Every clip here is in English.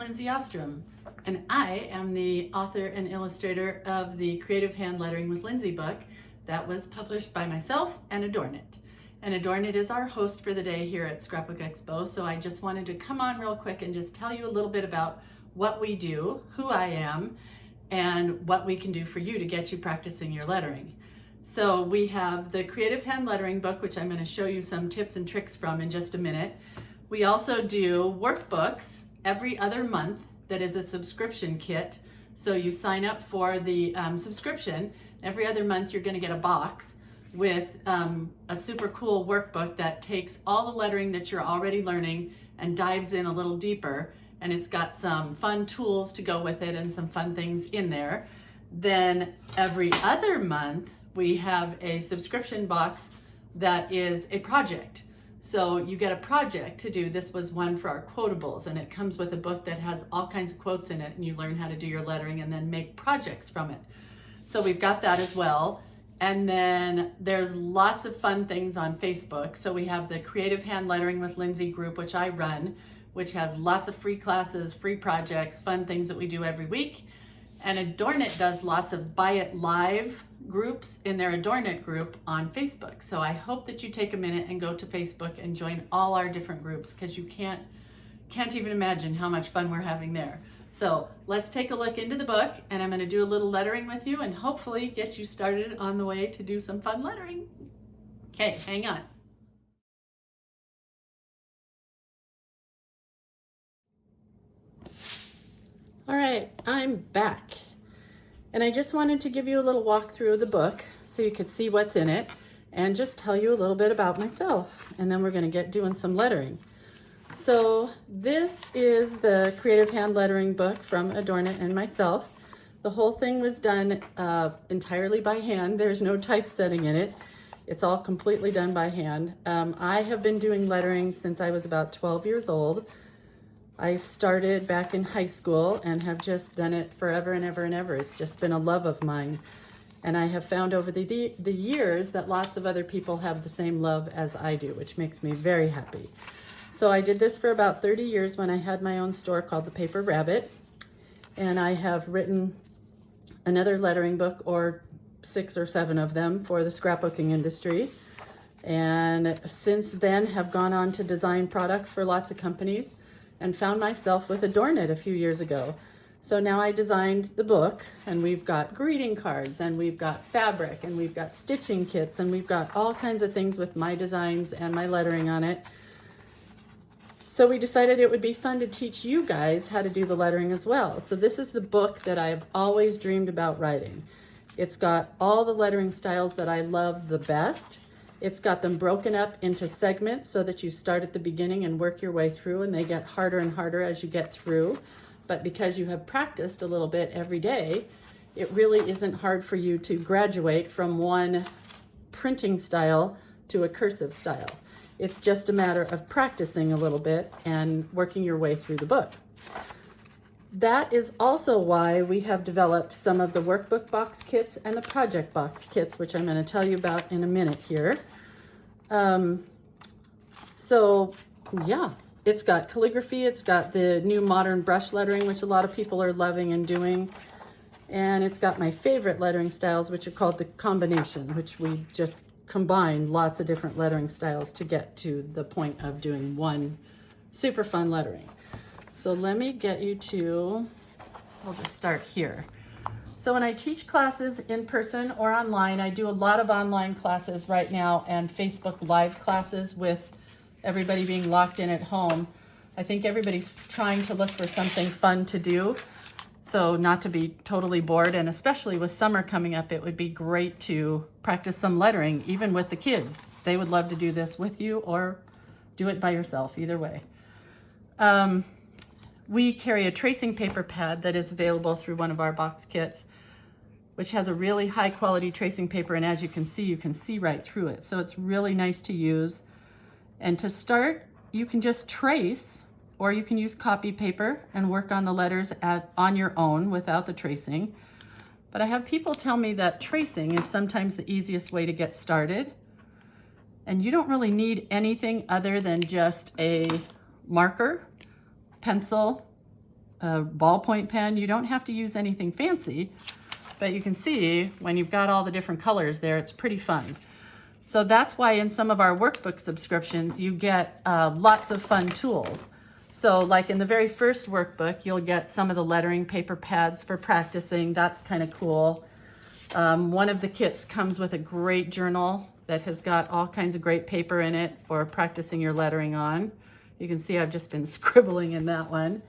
Lindsay Ostrom, and I am the author and illustrator of the Creative Hand Lettering with Lindsay book that was published by myself and Adorn It. And Adorn It is our host for the day here at Scrapbook Expo, so I just wanted to come on real quick and just tell you a little bit about what we do, who I am, and what we can do for you to get you practicing your lettering. So we have the Creative Hand Lettering book, which I'm going to show you some tips and tricks from in just a minute. We also do workbooks every other month that is a subscription kit. So you sign up for the subscription. Every other month you're going to get a box with a super cool workbook that takes all the lettering that you're already learning and dives in a little deeper. And it's got some fun tools to go with it and some fun things in there. Then every other month we have a subscription box that is a project. So you get a project to do. This was one for our Quotables, and it comes with a book that has all kinds of quotes in it, and you learn how to do your lettering and then make projects from it. So we've got that as well. And then there's lots of fun things on Facebook. So we have the Creative Hand Lettering with Lindsay group, which I run, which has lots of free classes, free projects, fun things that we do every week. And Adorn It does lots of Buy It Live groups in their Adorn It group on Facebook. So I hope that you take a minute and go to Facebook and join all our different groups, because you can't even imagine how much fun we're having there. So let's take a look into the book, and I'm going to do a little lettering with you and hopefully get you started on the way to do some fun lettering. Okay, hang on. All right, I'm back. And I just wanted to give you a little walkthrough of the book so you could see what's in it and just tell you a little bit about myself. And then we're going to get doing some lettering. So this is the Creative Hand Lettering book from Adorn It and myself. The whole thing was done entirely by hand. There's no typesetting in it. It's all completely done by hand. I have been doing lettering since I was about 12 years old. I started back in high school and have just done it forever and ever and ever. It's just been a love of mine. And I have found over the years that lots of other people have the same love as I do, which makes me very happy. So I did this for about 30 years when I had my own store called The Paper Rabbit. And I have written another lettering book, or 6 or 7 of them, for the scrapbooking industry. And since then have gone on to design products for lots of companies, and found myself with Adorn It a few years ago. So now I designed the book, and we've got greeting cards, and we've got fabric, and we've got stitching kits, and we've got all kinds of things with my designs and my lettering on it. So we decided it would be fun to teach you guys how to do the lettering as well. So this is the book that I've always dreamed about writing. It's got all the lettering styles that I love the best. It's got them broken up into segments so that you start at the beginning and work your way through, and they get harder and harder as you get through. But because you have practiced a little bit every day, it really isn't hard for you to graduate from one printing style to a cursive style. It's just a matter of practicing a little bit and working your way through the book. That is also why we have developed some of the workbook box kits and the project box kits, which I'm going to tell you about in a minute here. So yeah, it's got calligraphy, it's got the new modern brush lettering, which a lot of people are loving and doing. And it's got my favorite lettering styles, which are called the combination, which we just combine lots of different lettering styles to get to the point of doing one super fun lettering. So let me get you to, I'll just start here. So when I teach classes in person or online, I do a lot of online classes right now and Facebook Live classes with everybody being locked in at home. I think everybody's trying to look for something fun to do, so not to be totally bored, and especially with summer coming up, it would be great to practice some lettering, even with the kids. They would love to do this with you or do it by yourself, either way. We carry a tracing paper pad that is available through one of our box kits, which has a really high quality tracing paper, and as you can see right through it. So it's really nice to use. And to start, you can just trace, or you can use copy paper and work on the letters on your own without the tracing. But I have people tell me that tracing is sometimes the easiest way to get started. And you don't really need anything other than just a marker, pencil, a ballpoint pen. You don't have to use anything fancy, but you can see when you've got all the different colors there, it's pretty fun. So that's why in some of our workbook subscriptions, you get lots of fun tools. So like in the very first workbook, you'll get some of the lettering paper pads for practicing. That's kind of cool. One of the kits comes with a great journal that has got all kinds of great paper in it for practicing your lettering on. You can see I've just been scribbling in that one.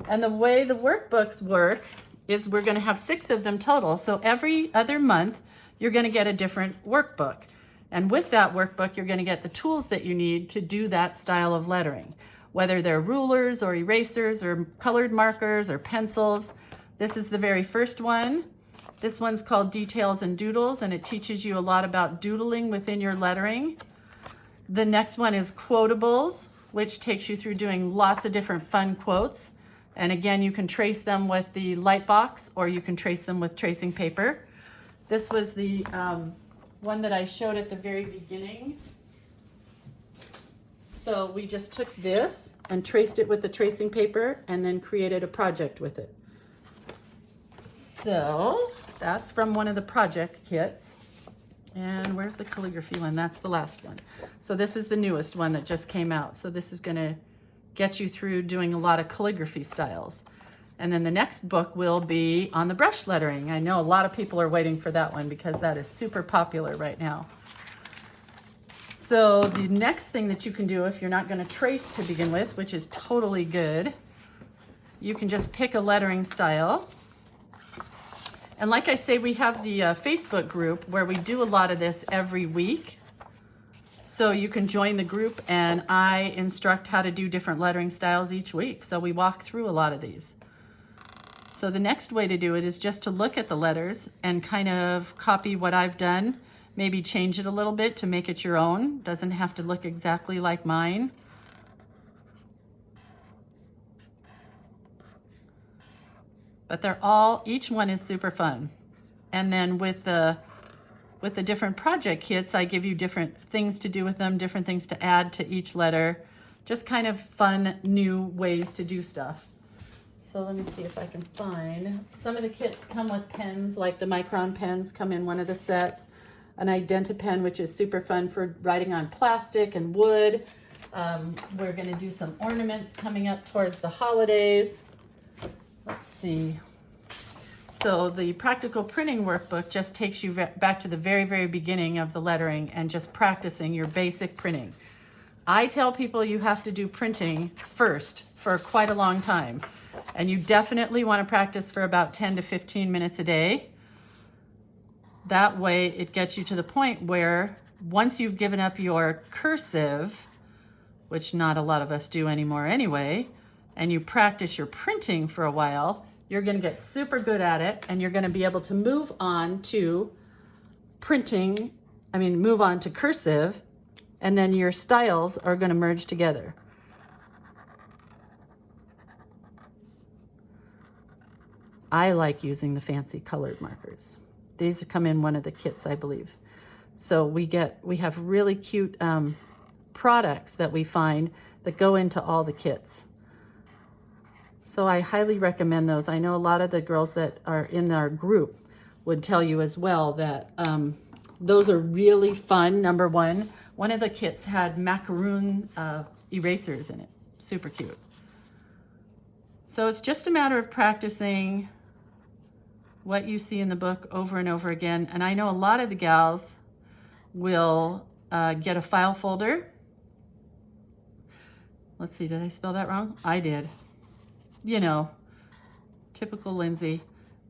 And the way the workbooks work is we're going to have 6 of them total. So every other month, you're going to get a different workbook. And with that workbook, you're going to get the tools that you need to do that style of lettering, whether they're rulers or erasers or colored markers or pencils. This is the very first one. This one's called Details and Doodles, and it teaches you a lot about doodling within your lettering. The next one is Quotables, which takes you through doing lots of different fun quotes. And again, you can trace them with the light box or you can trace them with tracing paper. This was the one that I showed at the very beginning. So we just took this and traced it with the tracing paper and then created a project with it. So that's from one of the project kits. And where's the calligraphy one? That's the last one. So this is the newest one that just came out. So this is going to get you through doing a lot of calligraphy styles. And then the next book will be on the brush lettering. I know a lot of people are waiting for that one because that is super popular right now. So the next thing that you can do if you're not going to trace to begin with, which is totally good, you can just pick a lettering style. And like I say, we have the Facebook group where we do a lot of this every week. So you can join the group and I instruct how to do different lettering styles each week. So we walk through a lot of these. So the next way to do it is just to look at the letters and kind of copy what I've done, maybe change it a little bit to make it your own. Doesn't have to look exactly like mine. But they're all, each one is super fun. And then with the different project kits, I give you different things to do with them, different things to add to each letter, just kind of fun new ways to do stuff. So let me see if I can find, some of the kits come with pens, like the Micron pens come in one of the sets, an Identi-Pen, which is super fun for writing on plastic and wood. We're gonna do some ornaments coming up towards the holidays. Let's see. So the practical printing workbook just takes you back to the very, very beginning of the lettering and just practicing your basic printing. I tell people you have to do printing first for quite a long time. And you definitely want to practice for about 10 to 15 minutes a day. That way it gets you to the point where once you've given up your cursive, which not a lot of us do anymore anyway, and you practice your printing for a while, you're going to get super good at it and you're going to be able to move on to printing, move on to cursive, and then your styles are going to merge together. I like using the fancy colored markers. These come in one of the kits, I believe. So we have really cute products that we find that go into all the kits. So I highly recommend those. I know a lot of the girls that are in our group would tell you as well that those are really fun. Number one of the kits had macaroon erasers in it. Super cute. So it's just a matter of practicing what you see in the book over and over again. And I know a lot of the gals will get a file folder. Let's see, did I spell that wrong? I did. You know, typical Lindsay.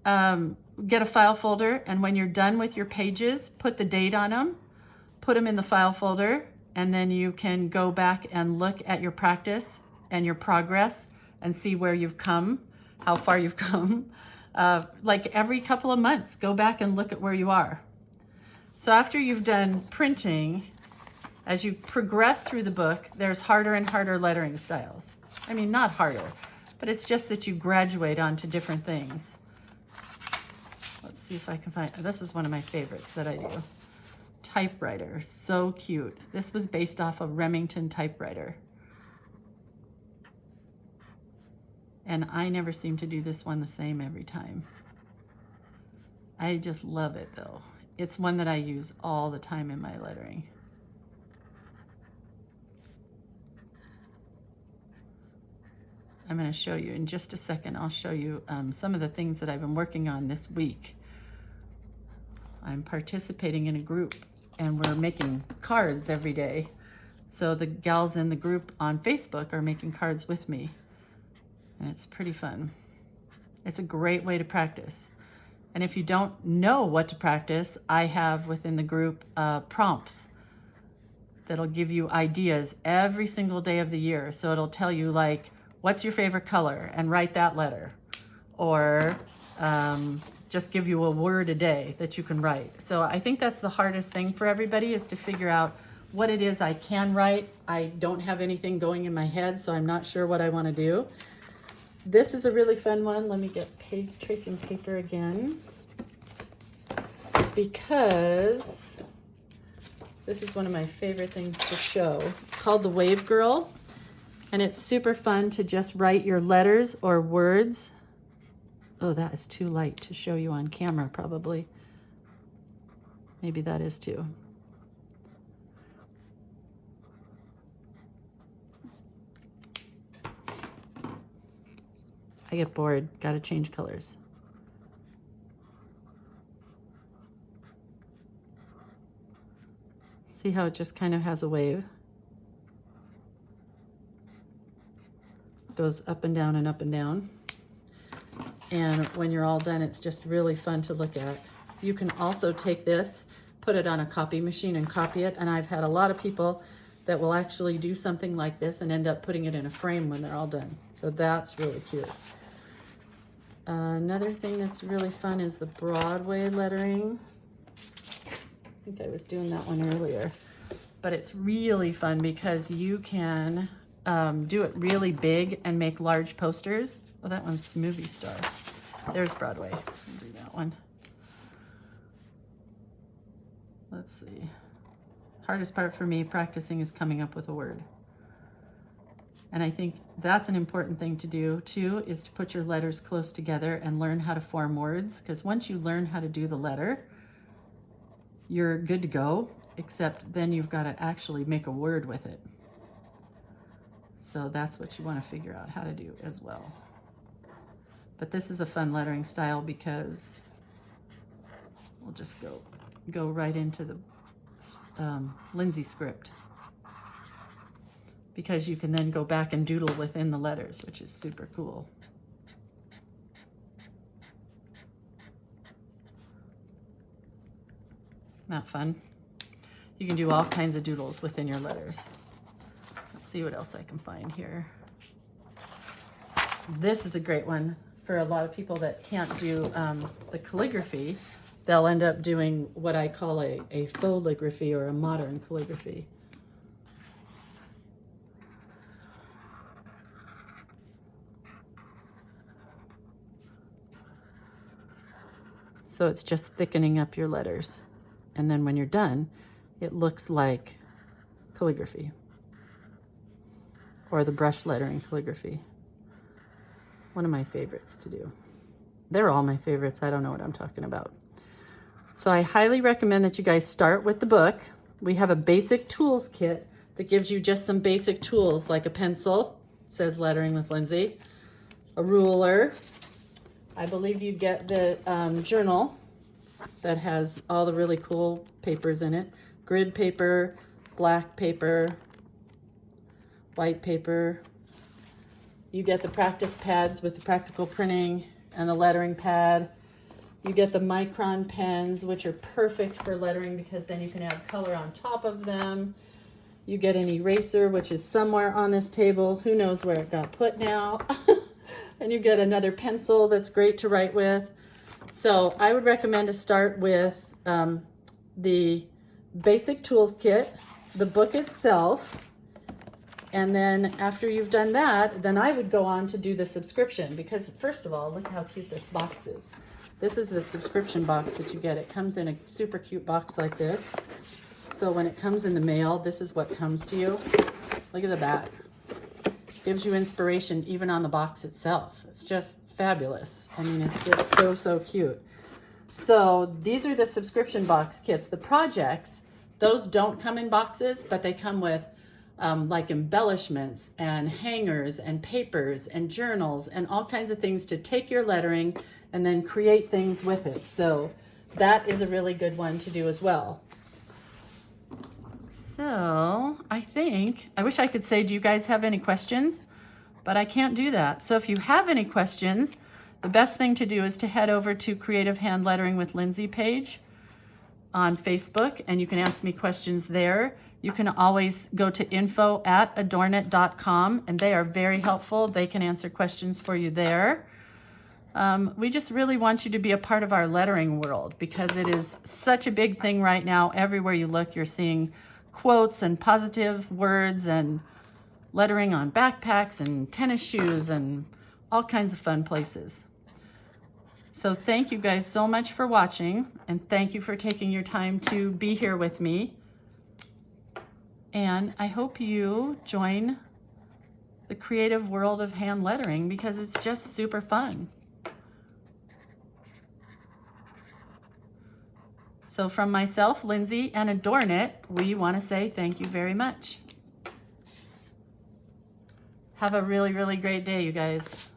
Get a file folder, and when you're done with your pages, put the date on them, put them in the file folder, and then you can go back and look at your practice and your progress and see where you've come, how far you've come. Like every couple of months, go back and look at where you are. So after you've done printing, as you progress through the book, there's harder and harder lettering styles. I mean, not harder, but it's just that you graduate onto different things. Let's see if I can find, this is one of my favorites that I do. Typewriter, so cute. This was based off of Remington typewriter. And I never seem to do this one the same every time. I just love it though. It's one that I use all the time in my lettering. I'm going to show you in just a second. I'll show you some of the things that I've been working on this week. I'm participating in a group and we're making cards every day. So the gals in the group on Facebook are making cards with me. And it's pretty fun. It's a great way to practice. And if you don't know what to practice, I have within the group prompts that'll give you ideas every single day of the year. So it'll tell you like, what's your favorite color? And write that letter. Or just give you a word a day that you can write. So I think that's the hardest thing for everybody, is to figure out what it is I can write. I don't have anything going in my head, so I'm not sure what I want to do. This is a really fun one. Let me get tracing paper again, because this is one of my favorite things to show. It's called the Wave Girl, and it's super fun to just write your letters or words. Oh, that is too light to show you on camera, probably. Maybe that is too. I get bored, gotta change colors. See how it just kind of has a wave? Goes up and down and up and down. And when you're all done, it's just really fun to look at. You can also take this, put it on a copy machine and copy it. And I've had a lot of people that will actually do something like this and end up putting it in a frame when they're all done. So that's really cute. Another thing that's really fun is the Broadway lettering. I think I was doing that one earlier. But it's really fun because you can do it really big and make large posters. Oh, that one's Movie Star. There's Broadway. I'll do that one. Let's see. Hardest part for me practicing is coming up with a word. And I think that's an important thing to do too, is to put your letters close together and learn how to form words. Because once you learn how to do the letter, you're good to go, except then you've got to actually make a word with it. So that's what you want to figure out how to do as well. But this is a fun lettering style because we'll just go right into the Lindsay script. Because you can then go back and doodle within the letters, which is super cool. Not fun? You can do all kinds of doodles within your letters. Let's see what else I can find here. This is a great one for a lot of people that can't do the calligraphy. They'll end up doing what I call a faux-ligraphy or a modern calligraphy. So it's just thickening up your letters. And then when you're done, it looks like calligraphy or the brush lettering calligraphy. One of my favorites to do. They're all my favorites. I don't know what I'm talking about. So I highly recommend that you guys start with the book. We have a basic tools kit that gives you just some basic tools like a pencil, says Lettering with Lindsay, a ruler. I believe you get the journal that has all the really cool papers in it. Grid paper, black paper, white paper. You get the practice pads with the practical printing and the lettering pad. You get the micron pens, which are perfect for lettering because then you can add color on top of them. You get an eraser, which is somewhere on this table. Who knows where it got put now? And you get another pencil that's great to write with. So I would recommend to start with the basic tools kit, the book itself, and then after you've done that, then I would go on to do the subscription, because first of all, look how cute this box is. This is the subscription box that you get. It comes in a super cute box like this. So when it comes in the mail, this is what comes to you. Look at the back. gives you inspiration even on the box itself. It's just fabulous. I mean, it's just so, so cute. So these are the subscription box kits. The projects, those don't come in boxes, but they come with like embellishments and hangers and papers and journals and all kinds of things to take your lettering and then create things with it. So that is a really good one to do as well. So I wish I could say, do you guys have any questions? But I can't do that. So if you have any questions, the best thing to do is to head over to Creative Hand Lettering with Lindsay page on Facebook, and you can ask me questions there. You can always go to info@adornit.com, and they are very helpful. They can answer questions for you there. We just really want you to be a part of our lettering world because it is such a big thing right now. Everywhere you look, you're seeing quotes and positive words and lettering on backpacks and tennis shoes and all kinds of fun places. So thank you guys so much for watching, and thank you for taking your time to be here with me. And I hope you join the creative world of hand lettering because it's just super fun. So from myself, Lindsay, and Adornit, we want to say thank you very much. Have a really, really great day, you guys.